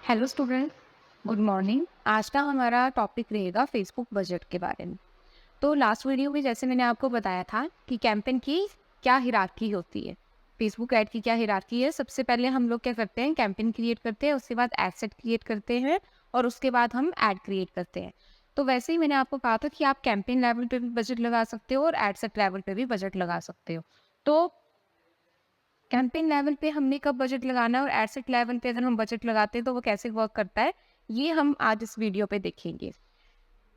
Hello student, good morning. आज का हमारा टॉपिक रहेगा फेसबुक बजट के बारे में। तो लास्ट वीडियो में जैसे मैंने आपको बताया था कि कैंपेन की क्या हिरार्की होती है, फेसबुक ऐड की क्या हिरार्की है। सबसे पहले हम लोग क्या करते हैं, कैंपेन क्रिएट करते हैं, उसके बाद एड सेट क्रिएट करते हैं और उसके बाद हम ऐड क्रिएट करते हैं। तो वैसे ही मैंने आपको कहा था कि आप कैंपेन लेवल पे भी बजट लगा सकते हो और एड सेट लेवल पे भी बजट लगा सकते हो। तो कैंपेन लेवल पे हमने कब बजट लगाना है और एसेट लेवल पे अगर हम बजट लगाते हैं तो वो कैसे वर्क करता है, ये हम आज इस वीडियो पे देखेंगे।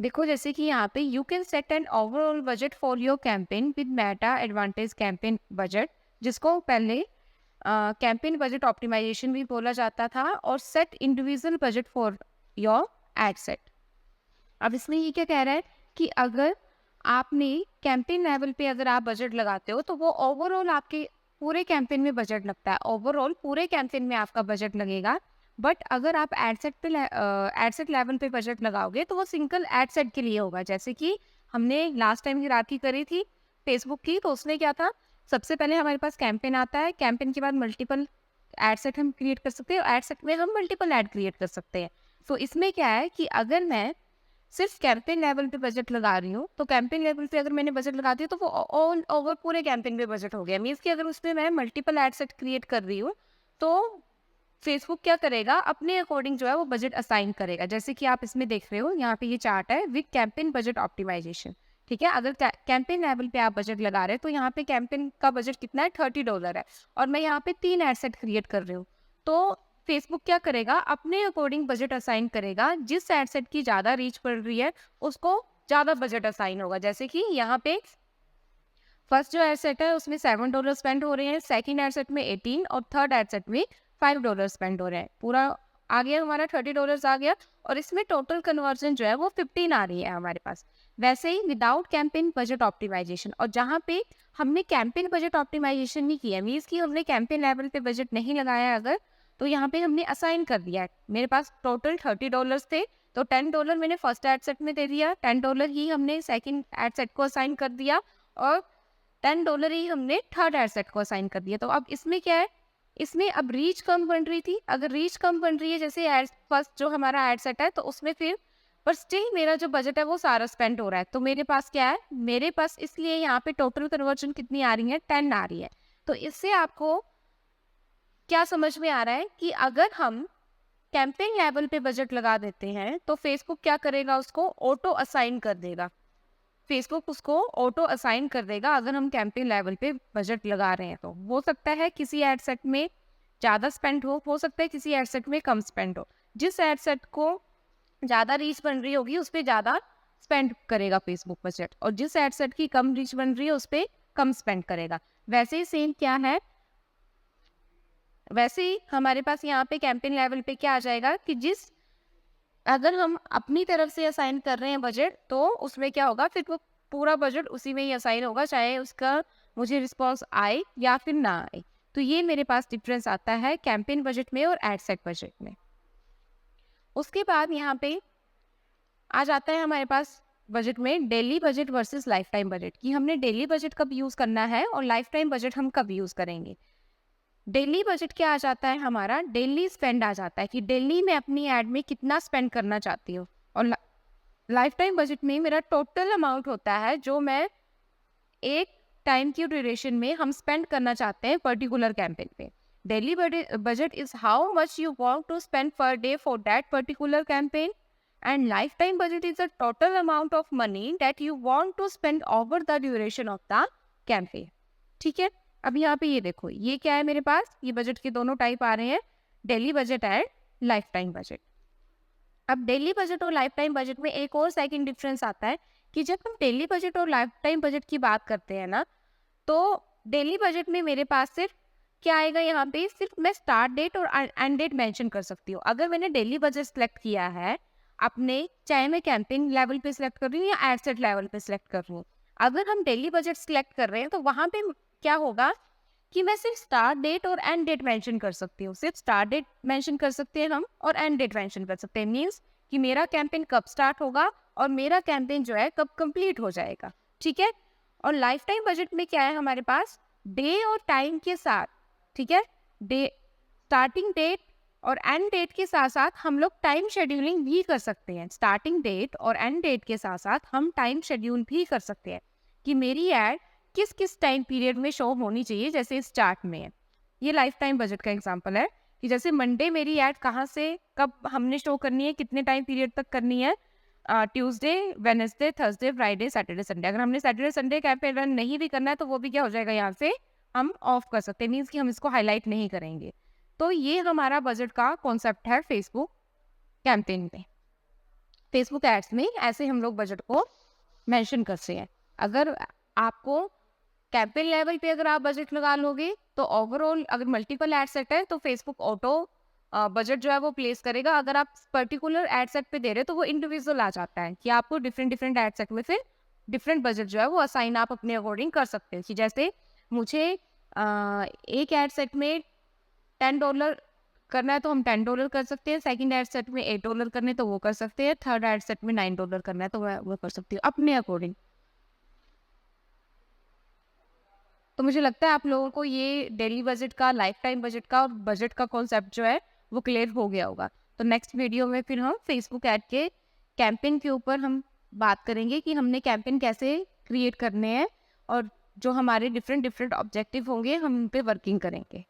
देखो, जैसे कि यहाँ पे you can set an overall budget for your campaign with Meta advantage campaign budget, जिसको पहले कैंपेन बजट ऑप्टिमाइजेशन भी बोला जाता था, और set individual budget for your ad set. अब इसमें ये क्या कह रहा है कि अगर आपने कैंपेन लेवल पे अगर आप बजट लगाते हो तो वो ओवरऑल आपके पूरे कैंपेन में बजट लगता है, ओवरऑल पूरे कैंपेन में आपका बजट लगेगा। बट अगर आप एड सेट लेवल पे बजट लगाओगे तो वो सिंगल एड सेट के लिए होगा। जैसे कि हमने लास्ट टाइम हिरार्की करी थी फेसबुक की, तो उसमें क्या था, सबसे पहले हमारे पास कैंपेन आता है, कैंपेन के बाद मल्टीपल एड सेट हम क्रिएट कर सकते हैं और एड सेट में हम मल्टीपल एड क्रिएट कर सकते हैं। तो इसमें क्या है कि अगर मैं सिर्फ कैंपेन लेवल पे बजट लगा रही हूँ, तो कैंपेन लेवल पे अगर मैंने बजट लगा दिया तो वो ऑल ओवर पूरे कैंपेन पे बजट हो गया। मीन्स कि अगर उसमें मैं मल्टीपल एड सेट क्रिएट कर रही हूँ तो फेसबुक क्या करेगा, अपने अकॉर्डिंग जो है वो बजट असाइन करेगा। जैसे कि आप इसमें देख रहे हो, यहाँ पे ये चार्ट है विद कैंपेन बजट ऑप्टिमाइजेशन। ठीक है, अगर कैंपेन लेवल पे आप बजट लगा रहे हैं तो यहाँ पे कैंपेन का बजट कितना है, $30 है, और मैं यहाँ पे 3 एड सेट क्रिएट कर रही हूँ। तो फेसबुक क्या करेगा, अपने अकॉर्डिंग बजट असाइन करेगा। जिस एड सेट की ज़्यादा रीच पड़ रही है उसको ज़्यादा बजट असाइन होगा। जैसे कि यहाँ पे फर्स्ट जो एड सेट है उसमें $7 स्पेंड हो रहे हैं, सेकंड एड सेट में 18 और थर्ड एड सेट में $5 स्पेंड हो रहे हैं। पूरा आ गया हमारा $30 आ गया, और इसमें टोटल कन्वर्जन जो है वो 15 आ रही है हमारे पास। वैसे ही विदाउट कैंपेन बजट ऑप्टिमाइजेशन, और जहाँ पे हमने कैंपेन बजट ऑप्टिमाइजेशन नहीं किया, मीन्स कि हमने कैंपेन लेवल पे बजट नहीं लगाया अगर, तो यहाँ पे हमने असाइन कर दिया है। मेरे पास टोटल $30 थे, तो $10 मैंने फर्स्ट एड सेट में दे दिया, $10 ही हमने सेकंड एड सेट को असाइन कर दिया, और $10 ही हमने थर्ड एड सेट को असाइन कर दिया। तो अब इसमें क्या है, इसमें अब रीच कम बन रही थी। अगर रीच कम बन रही है, जैसे एड फर्स्ट जो हमारा एड सेट है, तो उसमें फिर पर स्टिल मेरा जो बजट है वो सारा स्पेंड हो रहा है। तो मेरे पास क्या है, मेरे पास इसलिए यहाँ पे टोटल कन्वर्जन कितनी आ रही है, 10 आ रही है। तो इससे आपको क्या समझ में आ रहा है कि अगर हम कैंपेन लेवल पे बजट लगा देते हैं तो फेसबुक क्या करेगा, उसको ऑटो असाइन कर देगा। फेसबुक उसको ऑटो असाइन कर देगा अगर हम कैंपेन लेवल पे बजट लगा रहे हैं। तो हो सकता है किसी एड सेट में ज़्यादा स्पेंड हो सकता है किसी एड सेट में कम स्पेंड हो। जिस एड सेट को ज़्यादा रीच बन रही होगी उस पर ज़्यादा स्पेंड करेगा फेसबुक बजट, और जिस एड सेट की कम रीच बन रही है उस पर कम स्पेंड करेगा। वैसे ही सेम क्या है, वैसे ही हमारे पास यहाँ पे कैंपेन लेवल पे क्या आ जाएगा कि जिस अगर हम अपनी तरफ से असाइन कर रहे हैं बजट, तो उसमें क्या होगा, फिर वो पूरा बजट उसी में ही असाइन होगा, चाहे उसका मुझे रिस्पॉन्स आए या फिर ना आए। तो ये मेरे पास डिफरेंस आता है कैंपेन बजट में और एड सेट बजट में। उसके बाद यहाँ पे आ जाता है हमारे पास बजट में daily budget versus life time budget, कि हमने डेली बजट कब यूज़ करना है और लाइफ टाइम बजट हम कब यूज़ करेंगे। डेली बजट क्या आ जाता है, हमारा डेली स्पेंड आ जाता है कि डेली मैं अपनी ऐड में कितना स्पेंड करना चाहती हूँ, और लाइफ टाइम बजट में मेरा टोटल अमाउंट होता है जो मैं एक टाइम की ड्यूरेशन में हम स्पेंड करना चाहते हैं पर्टिकुलर कैंपेन पे। Daily budget is how much you want to spend per day for that particular campaign, and life time budget is the total amount of money that you want to spend over the duration of the campaign. ठीक है, अब यहाँ पे ये देखो, ये क्या है मेरे पास, ये बजट के दोनों टाइप आ रहे हैं, daily budget and life time budget. अब डेली बजट और लाइफ टाइम बजट में एक और सेकंड डिफरेंस आता है कि जब हम डेली बजट और लाइफ टाइम बजट की बात करते हैं ना, तो डेली बजट में मेरे पास सिर्फ क्या आएगा, यहाँ पे सिर्फ मैं स्टार्ट डेट और एंड डेट मेंशन कर सकती हूँ। अगर मैंने डेली बजट सेलेक्ट किया है अपने, चाहे मैं कैंपेन लेवल पे सिलेक्ट कर रही हूँ या एड सेट लेवल पे सिलेक्ट कर रही हूँ, अगर हम डेली बजट सिलेक्ट कर रहे हैं तो वहाँ पे क्या होगा कि मैं सिर्फ स्टार्ट डेट और एंड डेट मेंशन कर सकती हूँ। सिर्फ स्टार्ट डेट मेंशन कर सकते हैं हम और एंड डेट मेंशन कर सकते हैं। मीन्स कि मेरा कैंपेन कब स्टार्ट होगा और मेरा कैंपेन जो है कब कंप्लीट हो जाएगा। ठीक है, और लाइफ टाइम बजट में क्या है हमारे पास, डे और टाइम के साथ। ठीक है, डे स्टार्टिंग डेट और एंड डेट के साथ साथ हम लोग टाइम शेड्यूलिंग भी कर सकते हैं। स्टार्टिंग डेट और एंड डेट के साथ साथ हम टाइम शेड्यूल भी कर सकते हैं कि मेरी ऐड किस किस टाइम पीरियड में शो होनी चाहिए। जैसे इस चार्ट में है, ये लाइफ टाइम बजट का एग्जांपल है कि जैसे मंडे मेरी ऐड कहाँ से कब हमने शो करनी है, कितने टाइम पीरियड तक करनी है, Tuesday, Wednesday, Thursday, Friday, Saturday, Sunday. अगर हमने सैटरडे संडे कैंपेन रन नहीं भी करना है तो वो भी क्या हो जाएगा, यहाँ से हम ऑफ कर सकते हैं, मीन्स कि हम इसको हाईलाइट नहीं करेंगे। तो ये हमारा बजट का कॉन्सेप्ट है फेसबुक कैंपेन में। फेसबुक एड्स में ऐसे हम लोग बजट को मेंशन करते हैं। अगर आपको कैंपेन लेवल पे अगर आप बजट लगा लोगे तो ओवरऑल अगर मल्टीपल एड सेट है तो फेसबुक ऑटो बजट जो है वो प्लेस करेगा। अगर आप पर्टिकुलर एड सेट पे दे रहे हो तो वो इंडिविजुअल आ जाता है कि आपको डिफरेंट डिफरेंट एड सेट में फिर डिफरेंट बजट जो है वो असाइन आप अपने अकॉर्डिंग कर सकते हैं कि जैसे मुझे एक एड सेट में $10 करना है तो हम $10 कर सकते हैं, सेकंड एड सेट में $8 करने तो वो कर सकते हैं, थर्ड एड सेट में $9 करना है तो वो कर सकती हूँ अपने अकॉर्डिंग। तो मुझे लगता है आप लोगों को ये डेली बजट का, लाइफ टाइम बजट का और बजट का कॉन्सेप्ट जो है वो क्लियर हो गया होगा। तो नेक्स्ट वीडियो में फिर हम फेसबुक ऐड के कैंपेन के ऊपर हम बात करेंगे कि हमने कैंपेन कैसे क्रिएट करने हैं और जो हमारे डिफरेंट डिफरेंट ऑब्जेक्टिव होंगे हम उन पे वर्किंग करेंगे।